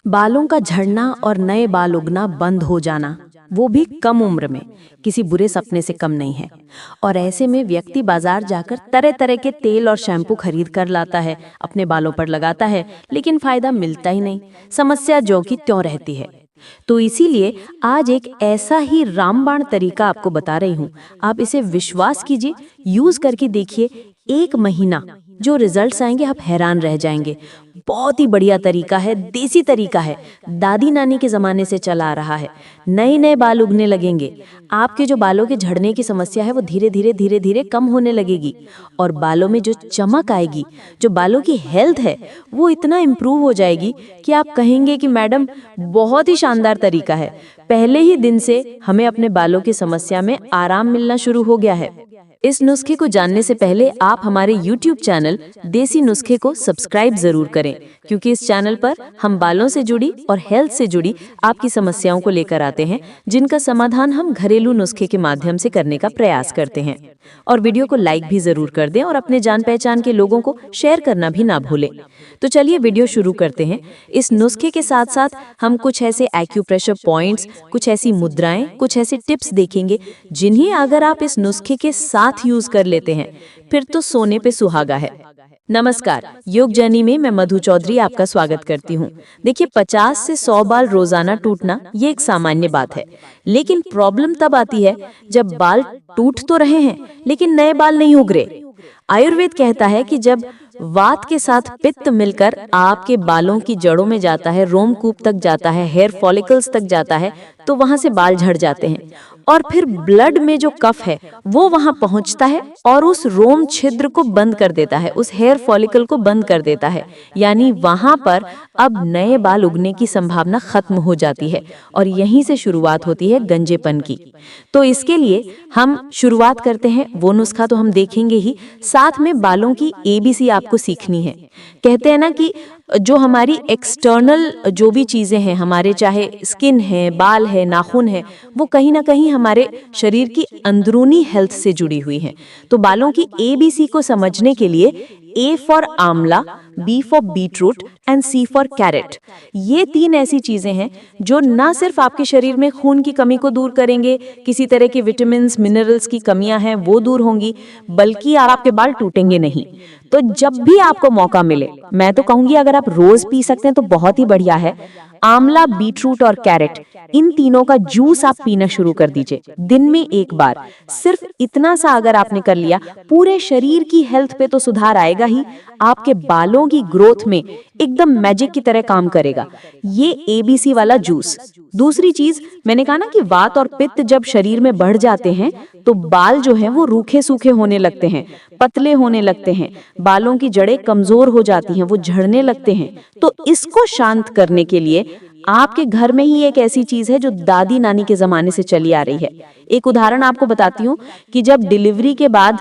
बालों का झड़ना और नए बाल उगना बंद हो जाना, वो भी कम उम्र में, किसी बुरे सपने से कम नहीं है। और ऐसे में व्यक्ति बाजार जाकर तरह तरह के तेल और शैम्पू खरीद कर लाता है, अपने बालों पर लगाता है, लेकिन फायदा मिलता ही नहीं। समस्या ज्यों की त्यों रहती है। तो इसीलिए आज एक ऐसा ही रामबाण तरीका आपको बता रही हूँ। आप इसे विश्वास कीजिए, यूज करके देखिए। 1 महीना जो रिजल्ट्स आएंगे आप हैरान रह जाएंगे। बहुत ही बढ़िया तरीका है, देसी तरीका है, दादी नानी के ज़माने से चला आ रहा है। नए नए बाल उगने लगेंगे। आपके जो बालों के झड़ने की समस्या है वो धीरे धीरे कम होने लगेगी। और बालों में जो चमक आएगी, जो बालों की हेल्थ है, वो इतना इम्प्रूव हो जाएगी कि आप कहेंगे कि मैडम बहुत ही शानदार तरीका है। पहले ही दिन से हमें अपने बालों की समस्या में आराम मिलना शुरू हो गया है। इस नुस्खे को जानने से पहले आप हमारे YouTube चैनल देसी नुस्खे को सब्सक्राइब जरूर करें, क्योंकि इस चैनल पर हम बालों से जुड़ी और हेल्थ से जुड़ी आपकी समस्याओं को लेकर आते हैं, जिनका समाधान हम घरेलू नुस्खे के माध्यम से करने का प्रयास करते हैं। और वीडियो को लाइक भी जरूर कर दें और अपने जान पहचान के लोगों को शेयर करना भी ना भूलें। तो चलिए वीडियो शुरू करते हैं। इस नुस्खे के साथ साथ हम कुछ ऐसे एक्यूप्रेशर पॉइंट्स, कुछ ऐसी मुद्राएं, कुछ ऐसी टिप्स देखेंगे, जिन्हें अगर आप इस नुस्खे के साथ यूज कर लेते हैं, फिर तो सोने पे सुहागा है। नमस्कार, योग जर्नी में मैं मधु चौधरी आपका स्वागत करती हूँ। देखिए, 50 से 100 बाल रोजाना टूटना ये एक सामान्य बात है, लेकिन प्रॉब्लम तब आती है जब बाल टूट तो रहे हैं लेकिन नए बाल नहीं उग रहे। आयुर्वेद कहता है कि जब वात के साथ पित्त मिलकर आपके बालों की जड़ों में जाता है, रोमकूप तक जाता है, हेयर फॉलिकल्स तक जाता है, तो वहां से बाल झड़ जाते हैं। और फिर ब्लड में जो कफ है वो वहां पहुंचता है और उस रोम छिद्र को बंद कर देता है, उस हेयर फॉलिकल को बंद कर देता है। यानी वहां पर अब नए बाल उगने की संभावना खत्म हो जाती है और यहीं से शुरुआत होती है गंजेपन की। तो इसके लिए हम शुरुआत करते हैं। वो नुस्खा तो हम देखेंगे ही, साथ में बालों की ABC आपको सीखनी है। कहते हैं ना कि जो हमारी एक्सटर्नल जो भी चीजें हैं, हमारे चाहे स्किन है, बाल है, नाखून है, वो कहीं ना कहीं हमारे शरीर की अंदरूनी हेल्थ से जुड़ी हुई हैं। तो बालों की ABC को समझने के लिए A for amla, B for beetroot and C for carrot, ये 3 ऐसी चीजें हैं जो ना सिर्फ आपके शरीर में खून की कमी को दूर करेंगे, किसी तरह के विटामिन मिनरल्स की कमियां हैं वो दूर होंगी, बल्कि आपके बाल टूटेंगे नहीं। तो जब भी आपको मौका मिले, मैं तो कहूंगी अगर आप रोज पी सकते हैं तो बहुत ही बढ़िया है। आंवला, बीटरूट और कैरेट, इन तीनों का जूस आप पीना शुरू कर दीजिए दिन में 1 बार। सिर्फ इतना सा अगर आपने कर लिया, पूरे शरीर की हेल्थ पे तो सुधार आएगा ही, आपके बालों की ग्रोथ में एकदम मैजिक की तरह काम करेगा ये ABC वाला जूस। दूसरी चीज, मैंने कहा ना कि वात और पित्त जब शरीर में बढ़ जाते हैं तो बाल जो हैं वो रूखे सूखे होने लगते हैं, पतले होने लगते हैं, बालों की जड़ें कमजोर हो जाती हैं, वो झड़ने लगते हैं। तो इसको शांत करने के लिए आपके घर में ही एक ऐसी चीज है जो दादी नानी के जमाने से चली आ रही है। एक उदाहरण आपको बताती हूँ कि जब डिलीवरी के बाद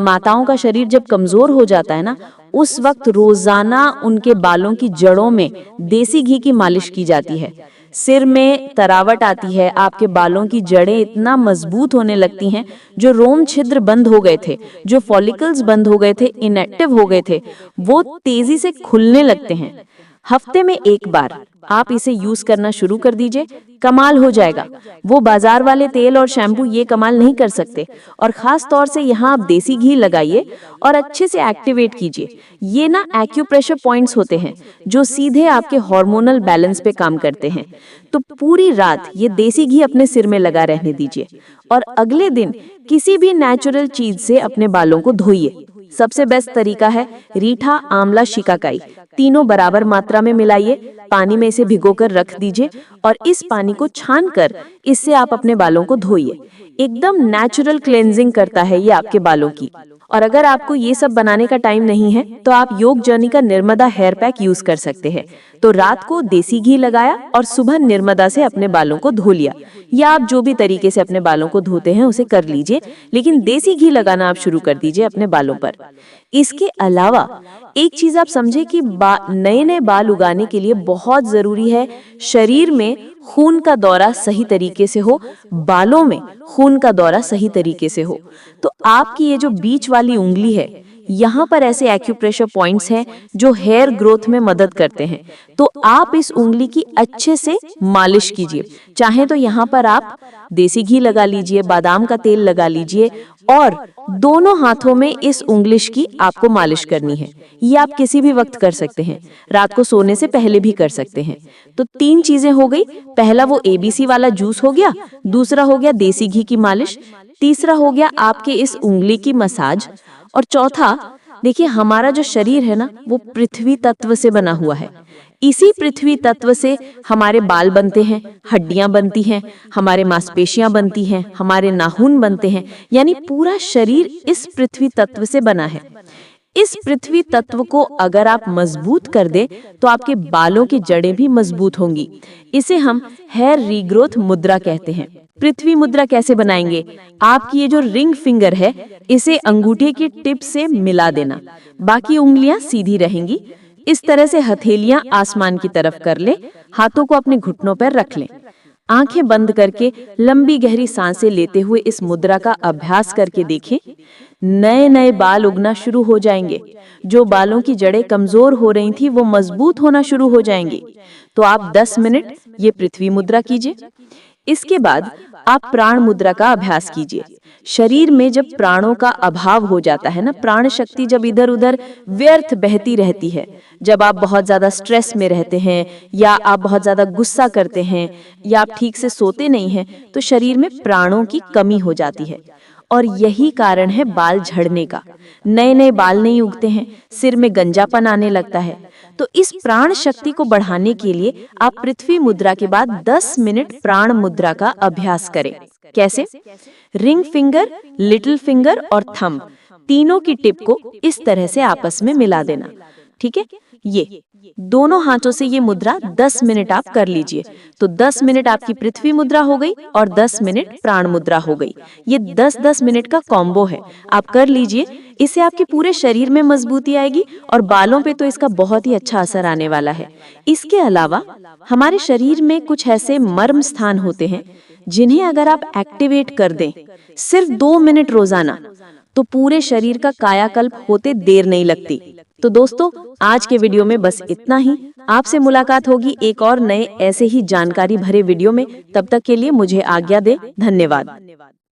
माताओं का शरीर जब कमजोर हो जाता है ना, उस वक्त रोजाना उनके बालों की जड़ों में देसी घी की मालिश की जाती है। सिर में तरावट आती है, आपके बालों की जड़ें इतना मजबूत होने लगती हैं, जो रोम छिद्र बंद हो गए थे, जो फॉलिकल्स बंद हो गए थे, इनएक्टिव हो गए थे, वो तेजी से खुलने लगते हैं। हफ्ते में 1 बार आप इसे यूज करना शुरू कर दीजिए, कमाल हो जाएगा। वो बाजार वाले तेल और शैम्पू ये कमाल नहीं कर सकते। और खास तौर से यहाँ आप देसी घी लगाइए और अच्छे से एक्टिवेट कीजिए। ये ना एक्यूप्रेशर पॉइंट्स होते हैं जो सीधे आपके हार्मोनल बैलेंस पे काम करते हैं। तो पूरी रात ये देसी घी अपने सिर में लगा रहने दीजिए और अगले दिन किसी भी नेचुरल चीज से अपने बालों को धोइए। सबसे बेस्ट तरीका है रीठा, आंवला, शिकाकाई, तीनों बराबर मात्रा में मिलाइए, पानी में इसे भिगोकर रख दीजिए और इस पानी को छानकर इससे आप अपने बालों को धोइए। एकदम नेचुरल क्लेंजिंग करता है ये आपके बालों की। और अगर आपको ये सब बनाने का टाइम नहीं है तो आप योग जर्नी का निर्मदा हेयर पैक यूज कर सकते हैं। तो रात को देसी घी लगाया और सुबह निर्मदा से अपने बालों को धो लिया, या आप जो भी तरीके से अपने बालों को धोते हैं उसे कर लीजिए, लेकिन देसी घी लगाना आप शुरू कर दीजिए अपने बालों पर। इसके अलावा एक चीज आप समझे कि नए नए बाल उगाने के लिए बहुत जरूरी है शरीर में खून का दौरा सही तरीके से हो, बालों में खून का दौरा सही तरीके से हो। तो आपकी ये जो बीच वाली उंगली है, यहाँ पर ऐसे एक्यूप्रेशर पॉइंट्स हैं जो हेयर ग्रोथ में मदद करते हैं। तो आप इस उंगली की अच्छे से मालिश कीजिए। चाहे तो यहाँ पर आप देसी घी लगा लीजिए, बादाम का तेल लगा लीजिए और दोनों हाथों में इस उंगली की आपको मालिश करनी है। ये आप किसी भी वक्त कर सकते हैं, रात को सोने से पहले भी कर सकते हैं। तो 3 चीजें हो गई। पहला वो ABC वाला जूस हो गया, दूसरा हो गया देसी घी की मालिश, तीसरा हो गया आपके इस उंगली की मसाज, और चौथा, देखिए हमारा जो शरीर है ना वो पृथ्वी तत्व से बना हुआ है। इसी पृथ्वी तत्व से हमारे बाल बनते हैं, हड्डियां बनती हैं, हमारे मांसपेशियां बनती हैं, हमारे नाखून बनते हैं, यानी पूरा शरीर इस पृथ्वी तत्व से बना है। इस पृथ्वी तत्व को अगर आप मजबूत कर दे तो आपके बालों की जड़ें भी मजबूत होंगी। इसे हम हेयर रीग्रोथ मुद्रा कहते हैं। पृथ्वी मुद्रा कैसे बनाएंगे? आपकी ये जो रिंग फिंगर है इसे अंगूठे की टिप से मिला देना, बाकी उंगलियां सीधी रहेंगी। इस तरह से हथेलियां आसमान की तरफ कर ले, हाथों को अपने घुटनों पर रख लें। आंखें बंद करके लंबी गहरी सांसें लेते हुए इस मुद्रा का अभ्यास करके देखें। नए नए बाल उगना शुरू हो जाएंगे। जो बालों की जड़ें कमजोर हो रही थी वो मजबूत होना शुरू हो जाएंगी। तो आप 10 मिनट ये पृथ्वी मुद्रा कीजिए। इसके बाद आप प्राण मुद्रा का अभ्यास कीजिए। शरीर में जब प्राणों का अभाव हो जाता है ना, प्राण शक्ति जब इधर उधर व्यर्थ बहती रहती है, जब आप बहुत ज्यादा स्ट्रेस में रहते हैं या आप बहुत ज्यादा गुस्सा करते हैं या आप ठीक से सोते नहीं हैं, तो शरीर में प्राणों की कमी हो जाती है और यही कारण है बाल झड़ने का। नए नए बाल नहीं उगते हैं, सिर में गंजापन आने लगता है। तो इस प्राण शक्ति को बढ़ाने के लिए आप पृथ्वी मुद्रा के बाद 10 मिनट प्राण मुद्रा का अभ्यास करें। कैसे? रिंग फिंगर, लिटिल फिंगर और थंब तीनों की टिप को इस तरह से आपस में मिला देना। ठीक है, ये दोनों हाथों से ये मुद्रा 10 मिनट आप कर लीजिए। तो 10 मिनट आपकी पृथ्वी मुद्रा हो गई और 10 मिनट प्राण मुद्रा हो गई। ये 10-10 मिनट का कॉम्बो है, आप कर लीजिए। इससे आपके पूरे शरीर में मजबूती आएगी और बालों पे तो इसका बहुत ही अच्छा असर आने वाला है। इसके अलावा हमारे शरीर में कुछ ऐसे मर्म स्थान होते हैं जिन्हें अगर आप एक्टिवेट कर दें सिर्फ 2 मिनट रोजाना, तो पूरे शरीर का कायाकल्प होते देर नहीं लगती। तो दोस्तों, आज के वीडियो में बस इतना ही। आपसे मुलाकात होगी एक और नए ऐसे ही जानकारी भरे वीडियो में। तब तक के लिए मुझे आज्ञा दें। धन्यवाद।